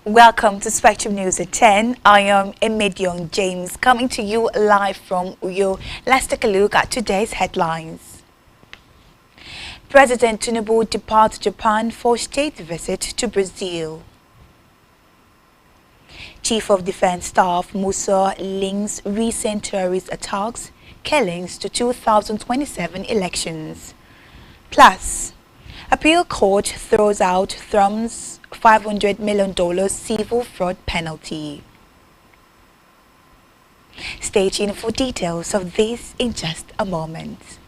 Welcome to Spectrum News at 10. I am Emedion James coming to you live from Uyo. Let's take a look at today's headlines. President Tinubu departs Japan for state visit to Brazil. Chief of Defense Staff Musa links recent terrorist attacks, killings to 2027 elections. Plus, appeal court throws out Trump's $500 million civil fraud penalty. Stay tuned for details of this in just a moment.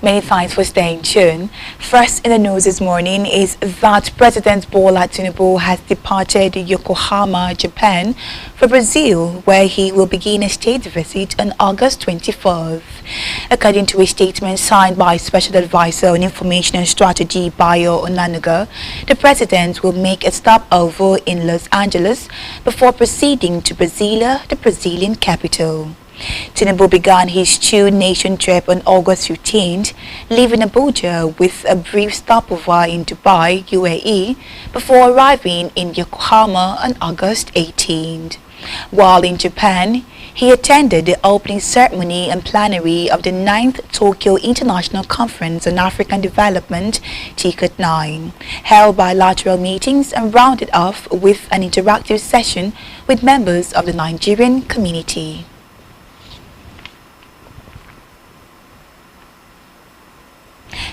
Many thanks for staying tuned. First in the news this morning is that President Bola Tinubu has departed Yokohama, Japan for Brazil, where he will begin a state visit on August 24th. According to a statement signed by Special Advisor on Information and Strategy, Bayo Onanuga, the president will make a stopover in Los Angeles before proceeding to Brasilia, the Brazilian capital. Tinubu began his two-nation trip on August 15th, leaving Abuja with a brief stopover in Dubai, UAE, before arriving in Yokohama on August 18th. While in Japan, he attended the opening ceremony and plenary of the 9th Tokyo International Conference on African Development, TICAD 9, held bilateral meetings and rounded off with an interactive session with members of the Nigerian community.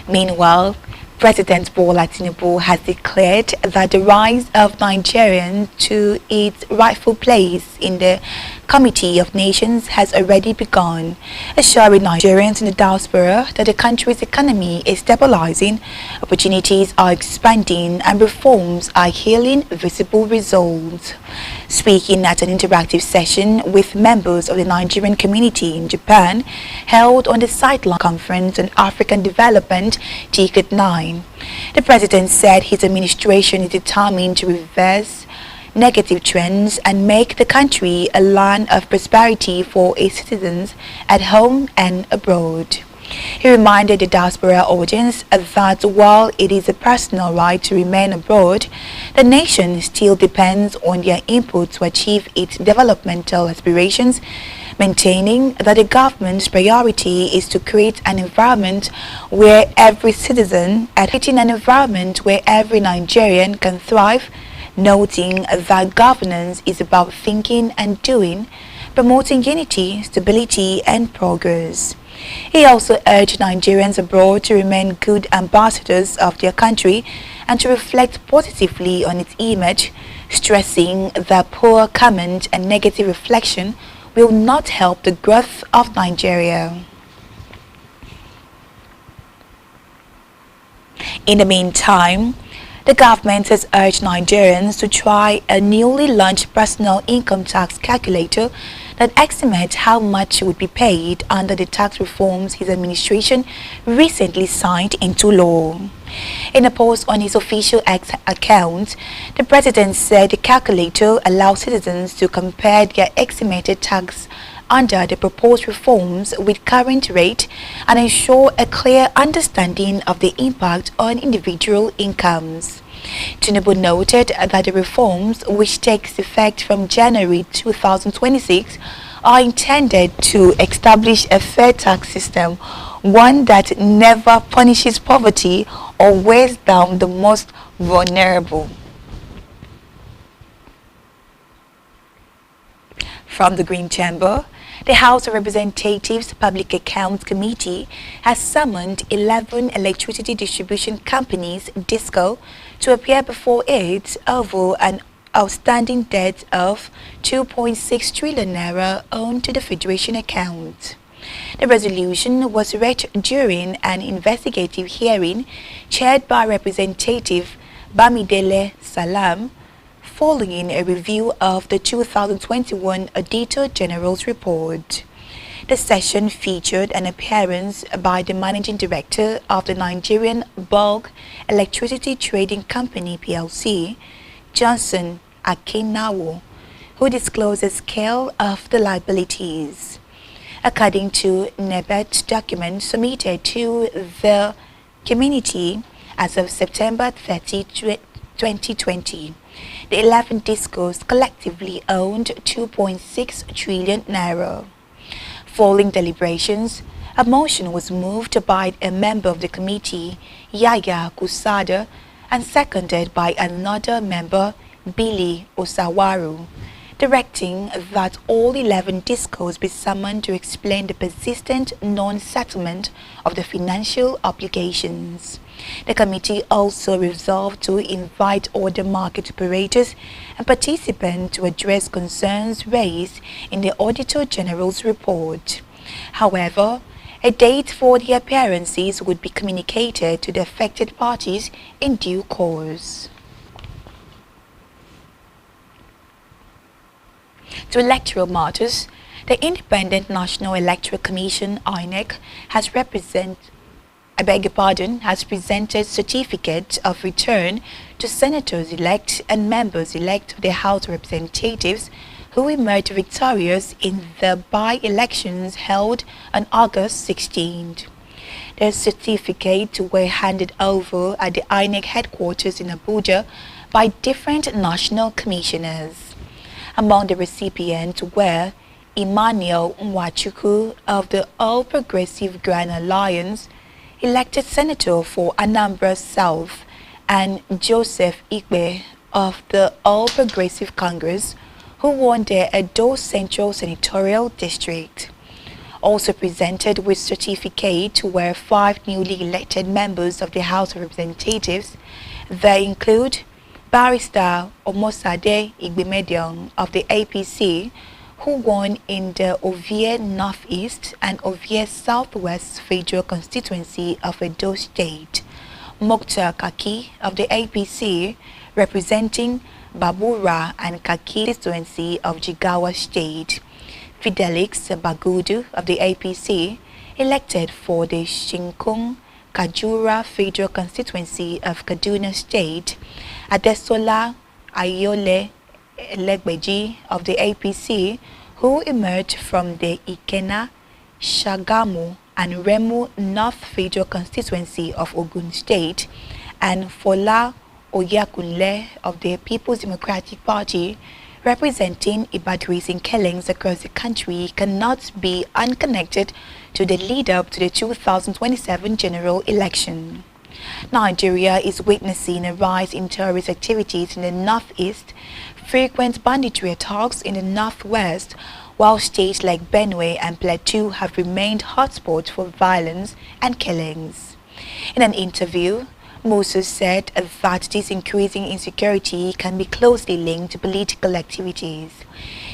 Meanwhile, President Bola Tinubu has declared that the rise of Nigeria to its rightful place in the Committee of Nations has already begun, assuring Nigerians in the diaspora that the country's economy is stabilizing, opportunities are expanding, and reforms are yielding visible results. Speaking at an interactive session with members of the Nigerian community in Japan, held on the Sideline Conference on African Development, TICAD 9, the president said his administration is determined to reverse negative trends and make the country a land of prosperity for its citizens at home and abroad. He reminded the diaspora audience that while it is a personal right to remain abroad, the nation still depends on their input to achieve its developmental aspirations, maintaining that the government's priority is to create an environment where every citizen, creating an environment where every Nigerian can thrive, noting that governance is about thinking and doing, promoting unity, stability, and progress. He also urged Nigerians abroad to remain good ambassadors of their country and to reflect positively on its image, stressing that poor comment and negative reflection will not help the growth of Nigeria. In the meantime, the government has urged Nigerians to try a newly launched personal income tax calculator that estimates how much would be paid under the tax reforms his administration recently signed into law. In a post on his official X account, the president said the calculator allows citizens to compare their estimated tax under the proposed reforms with current rate and ensure a clear understanding of the impact on individual incomes. Tinubu noted that the reforms, which takes effect from January 2026, are intended to establish a fair tax system, one that never punishes poverty or weighs down the most vulnerable. From the Green Chamber, the House of Representatives Public Accounts Committee has summoned 11 electricity distribution companies, DISCO, to appear before it over an outstanding debt of 2.6 trillion naira owed to the Federation account. The resolution was read during an investigative hearing chaired by Representative Bamidele Salam, following a review of the 2021 Auditor General's report. The session featured an appearance by the Managing Director of the Nigerian Bulk Electricity Trading Company plc, Johnson Akenawo, who disclosed the scale of the liabilities. According to NEBET documents submitted to the community as of September 30, 2020, the 11 discos collectively owned 2.6 trillion naira. Following deliberations, a motion was moved by a member of the committee, Yaya Kusada, and seconded by another member, Billy Osawaru, directing that all 11 discos be summoned to explain the persistent non-settlement of the financial obligations. The committee also resolved to invite other market operators and participants to address concerns raised in the Auditor General's report. However, a date for the appearances would be communicated to the affected parties in due course. To electoral matters, the Independent National Electoral Commission (INEC) has presented certificate of return to senators-elect and members-elect of the House of Representatives who emerged victorious in the by-elections held on August 16th. Their certificates were handed over at the INEC headquarters in Abuja by different national commissioners. Among the recipients were Emmanuel Nwachukwu of the All Progressive Grand Alliance, elected senator for Anambra South, and Joseph Ikpe of the All Progressive Congress, who won the Edo Central Senatorial District. Also presented with certificate were 5 newly elected members of the House of Representatives. They include Barrister Omosade Igbemedion of the APC, who won in the Ovie Northeast and Ovie Southwest Federal Constituency of Edo State, Mokhtar Kaki of the APC, representing Babura and Kaki constituency of Jigawa State, Fidelix Bagudu of the APC, elected for the Shinkung Kajura Federal Constituency of Kaduna State, Adesola Ayole Legbeji of the APC, who emerged from the Ikena, Shagamu and Remu North Federal Constituency of Ogun State, and Fola Oyakunle of the People's Democratic Party, representing Ibadris in killings across the country, cannot be unconnected to the lead-up to the 2027 general election. Nigeria is witnessing a rise in terrorist activities in the northeast, frequent banditry attacks in the northwest, while states like Benue and Plateau have remained hotspots for violence and killings. In an interview, Moses said that this increasing insecurity can be closely linked to political activities.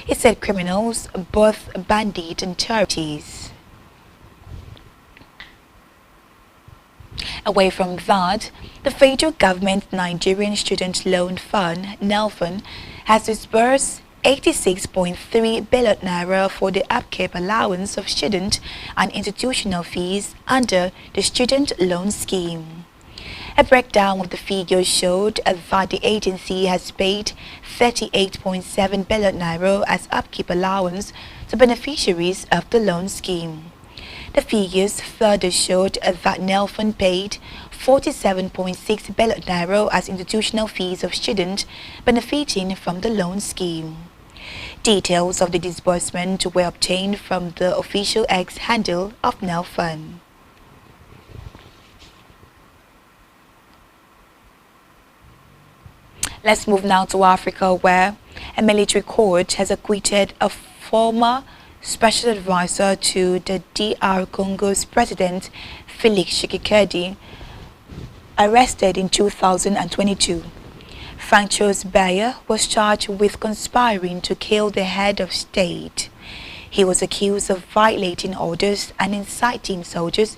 He said criminals, both bandit and terrorists. Away from that, the federal government Nigerian Student Loan Fund, NELFUN, has disbursed 86.3 billion naira for the upkeep allowance of student and institutional fees under the student loan scheme. A breakdown of the figures showed that the agency has paid 38.7 billion naira as upkeep allowance to beneficiaries of the loan scheme. The figures further showed that NELFUN paid 47.6 billion naira as institutional fees of students benefiting from the loan scheme. Details of the disbursement were obtained from the official X handle of NELFUN. Let's move now to Africa, where a military court has acquitted a former special advisor to the DR Congo's president, Felix Tshisekedi, arrested in 2022. Francois Bayer was charged with conspiring to kill the head of state. He was accused of violating orders and inciting soldiers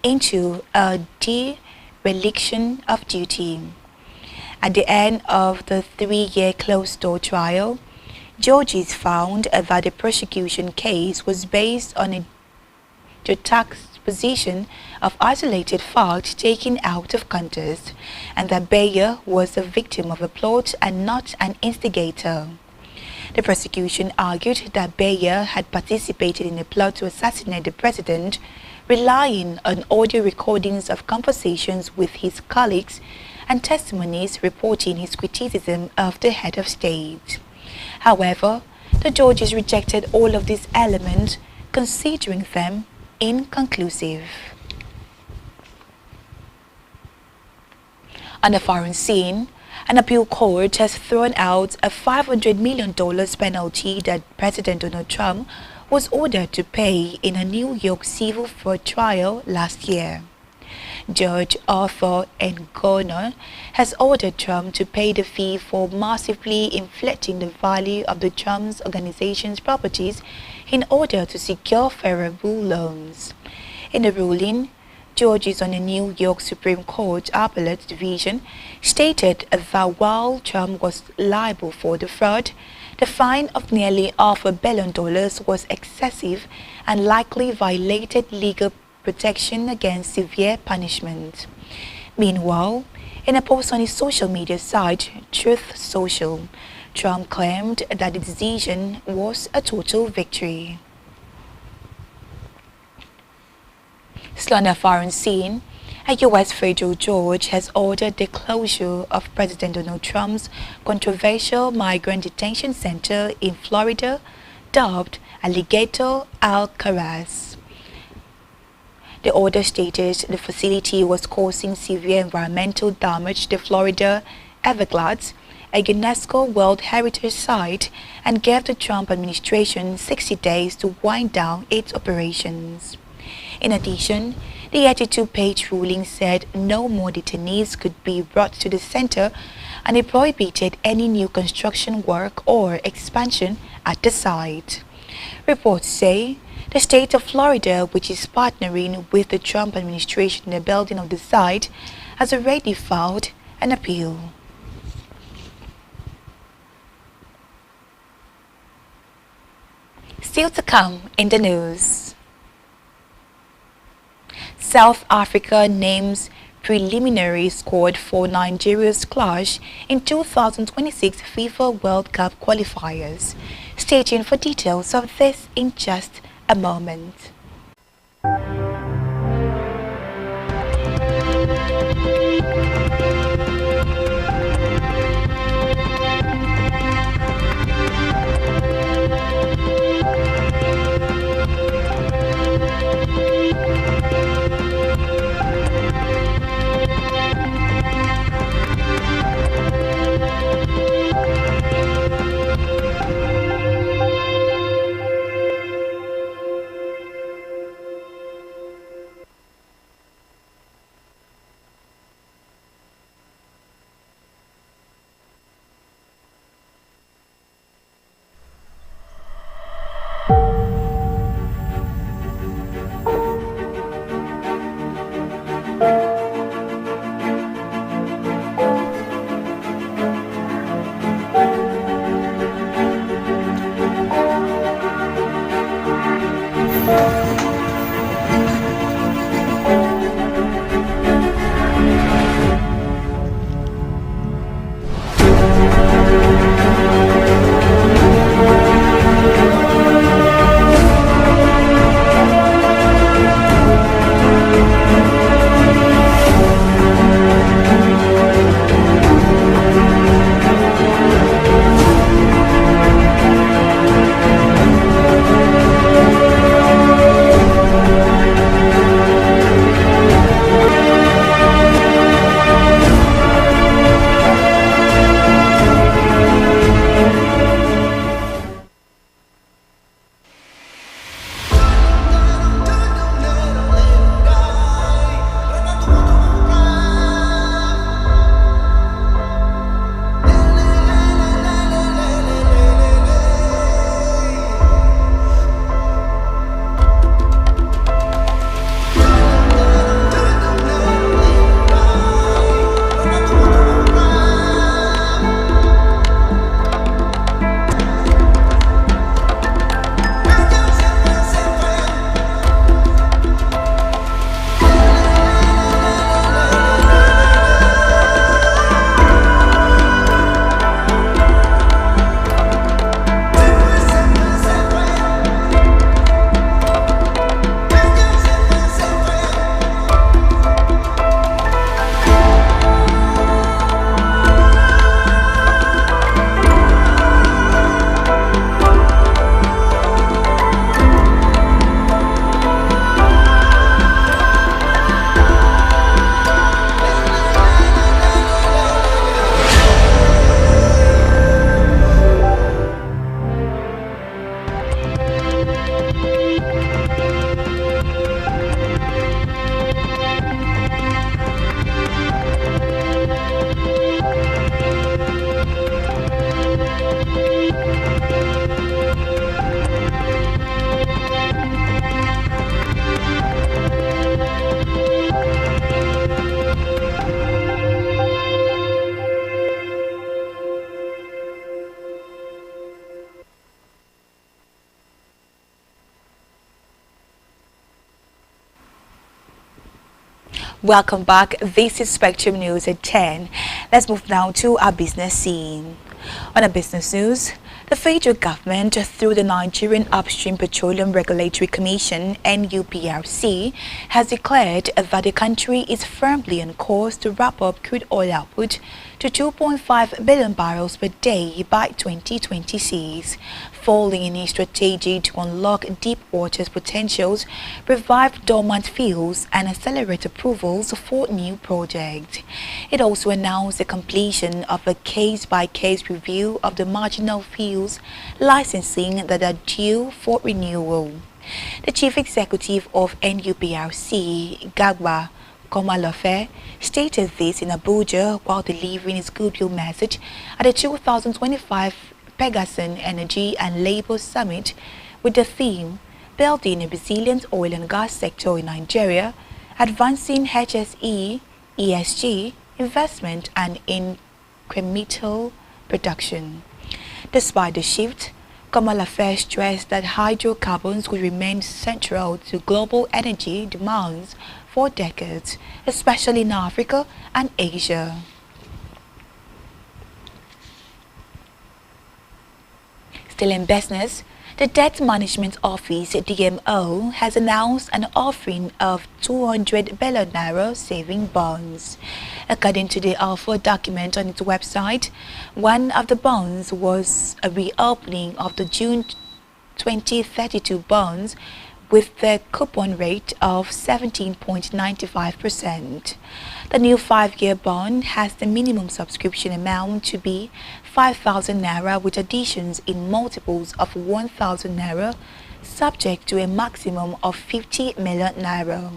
into a dereliction of duty. At the end of the 3-year closed-door trial, judges found that the prosecution case was based on a juxtaposition of isolated facts taken out of context, and that Bayer was a victim of a plot and not an instigator. The prosecution argued that Bayer had participated in a plot to assassinate the president, relying on audio recordings of conversations with his colleagues and testimonies reporting his criticism of the head of state. However, the judges rejected all of these elements, considering them inconclusive. On the foreign scene, an appeal court has thrown out a $500 million penalty that President Donald Trump was ordered to pay in a New York civil fraud trial last year. Judge Arthur N. Garner has ordered Trump to pay the fee for massively inflating the value of the Trump's organization's properties in order to secure favorable loans. In the ruling, judges on the New York Supreme Court Appellate Division stated that while Trump was liable for the fraud, the fine of nearly $500 million was excessive and likely violated legal protection against severe punishment. Meanwhile, in a post on his social media site, Truth Social, Trump claimed that the decision was a total victory. Still on the foreign scene, a U.S. federal judge has ordered the closure of President Donald Trump's controversial migrant detention center in Florida, dubbed Alligator Alcatraz. The order stated the facility was causing severe environmental damage to the Florida Everglades, a UNESCO World Heritage Site, and gave the Trump administration 60 days to wind down its operations. In addition, the 82-page ruling said no more detainees could be brought to the center, and it prohibited any new construction work or expansion at the site. Reports say the state of Florida, which is partnering with the Trump administration in the building of the site, has already filed an appeal. Still to come in the news. South Africa names preliminary squad for Nigeria's clash in 2026 FIFA World Cup qualifiers. Stay tuned for details of this in just a moment. Welcome back. This is Spectrum News at 10. Let's move now to our business scene. On our business news, the federal government, through the Nigerian Upstream Petroleum Regulatory Commission (NUPRC), has declared that the country is firmly on course to wrap up crude oil output to 2.5 billion barrels per day by 2026, falling in a strategy to unlock deep waters potentials, revive dormant fields, and accelerate approvals for new projects. It also announced the completion of a case-by-case review of the marginal fields licensing that are due for renewal. The chief executive of NUPRC, Gagba Komalofe, stated this in Abuja while delivering his goodwill message at the 2025 Pegasus Energy and Labour Summit with the theme Building a Resilient Oil and Gas Sector in Nigeria, Advancing HSE, ESG, Investment and Incremental Production. Despite the shift, Komalofe stressed that hydrocarbons will remain central to global energy demands for decades, especially in Africa and Asia. Still in business, the Debt Management Office (DMO) has announced an offering of 200 billion naira saving bonds. According to the offer document on its website, one of the bonds was a reopening of the June 2032 bonds with the coupon rate of 17.95%. The new 5-year bond has the minimum subscription amount to be 5,000 naira with additions in multiples of 1,000 naira, subject to a maximum of 50 million naira.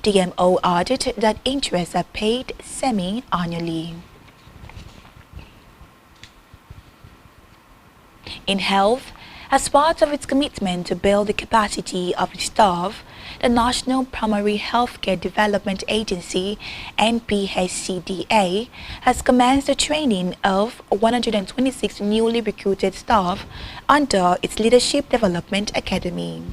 DMO added that interests are paid semi-annually. In health, as part of its commitment to build the capacity of its staff, the National Primary Healthcare Development Agency (NPHCDA) has commenced the training of 126 newly recruited staff under its Leadership Development Academy.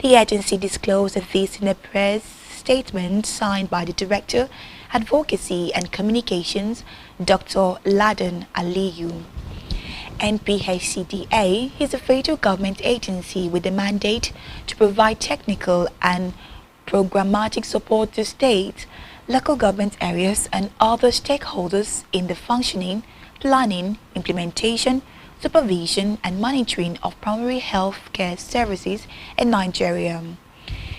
The agency disclosed this in a press statement signed by the Director, Advocacy and Communications, Dr. Laden Aliyu. NPHCDA is a federal government agency with a mandate to provide technical and programmatic support to states, local government areas and other stakeholders in the functioning, planning, implementation, supervision and monitoring of primary health care services in Nigeria.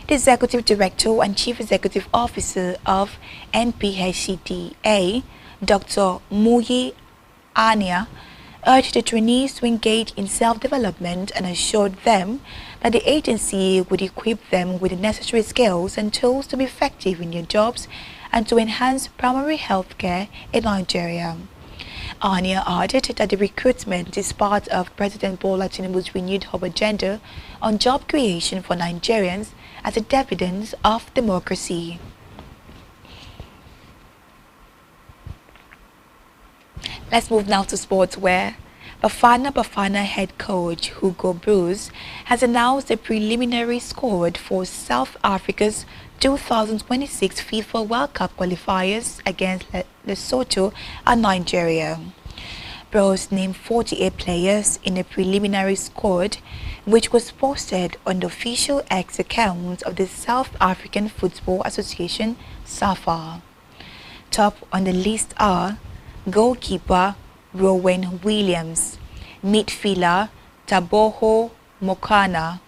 The Executive Director and Chief Executive Officer of NPHCDA, Dr. Muyi Ania, urged the trainees to engage in self-development and assured them that the agency would equip them with the necessary skills and tools to be effective in their jobs and to enhance primary health care in Nigeria. Ania added that the recruitment is part of President Bola Tinubu's renewed hope agenda on job creation for Nigerians as a dividend of democracy. Let's move now to sports where Bafana head coach Hugo Broos has announced the preliminary squad for South Africa's 2026 FIFA World Cup qualifiers against Lesotho and Nigeria. Broos named 48 players in the preliminary squad, which was posted on the official X account of the South African Football Association (SAFA). Top on the list are goalkeeper Rowan Williams, midfielder Taboho Mokana,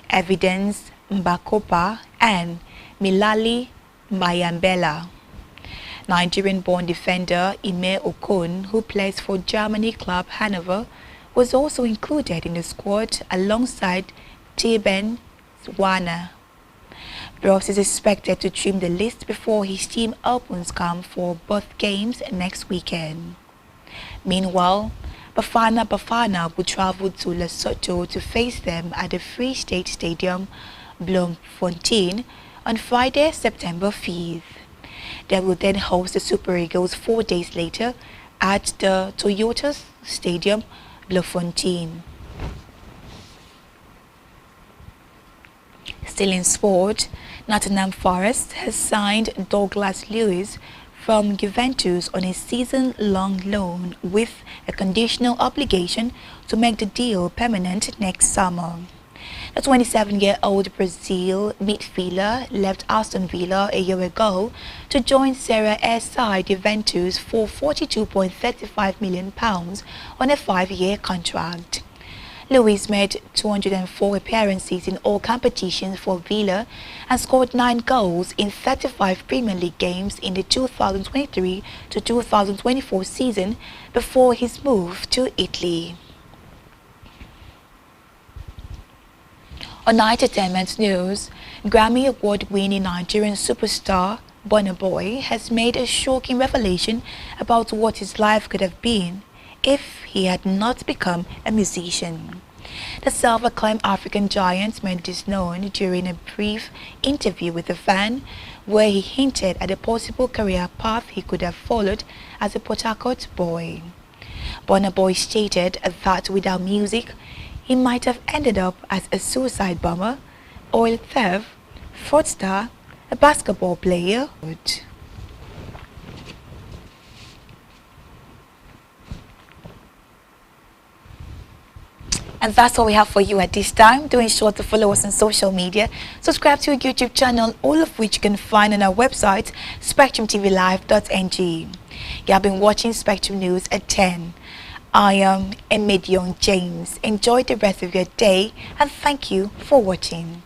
Evidence Mbakopa and Milali Mayambela. Nigerian-born defender Ime Okon, who plays for Germany club Hanover, was also included in the squad alongside Teben Zwana. Broos is expected to trim the list before his team opens camp for both games next weekend. Meanwhile, Bafana will travel to Lesotho to face them at the Free State Stadium, Bloemfontein, on Friday, September 5th. They will then host the Super Eagles 4 days later at the Toyota Stadium, Bloemfontein. Still in sport, Nottingham Forest has signed Douglas Lewis from Juventus on a season-long loan with a conditional obligation to make the deal permanent next summer. The 27-year-old Brazil midfielder left Aston Villa a year ago to join Serie A side Juventus for £42.35 million on a 5-year contract. Lewis made 204 appearances in all competitions for Villa and scored 9 goals in 35 Premier League games in the 2023 to 2024 season before his move to Italy. On entertainment news, Grammy Award-winning Nigerian superstar Burna Boy has made a shocking revelation about what his life could have been if he had not become a musician. The self-acclaimed African giant made this known during a brief interview with a fan, where he hinted at a possible career path he could have followed as a Port Harcourt boy. Burna Boy stated that without music, he might have ended up as a suicide bomber, oil thief, fraudster, a basketball player. And that's all we have for you at this time. Do ensure to follow us on social media. Subscribe to our YouTube channel, all of which you can find on our website, spectrumtvlive.ng. You have been watching Spectrum News at 10. I am Emedion James. Enjoy the rest of your day and thank you for watching.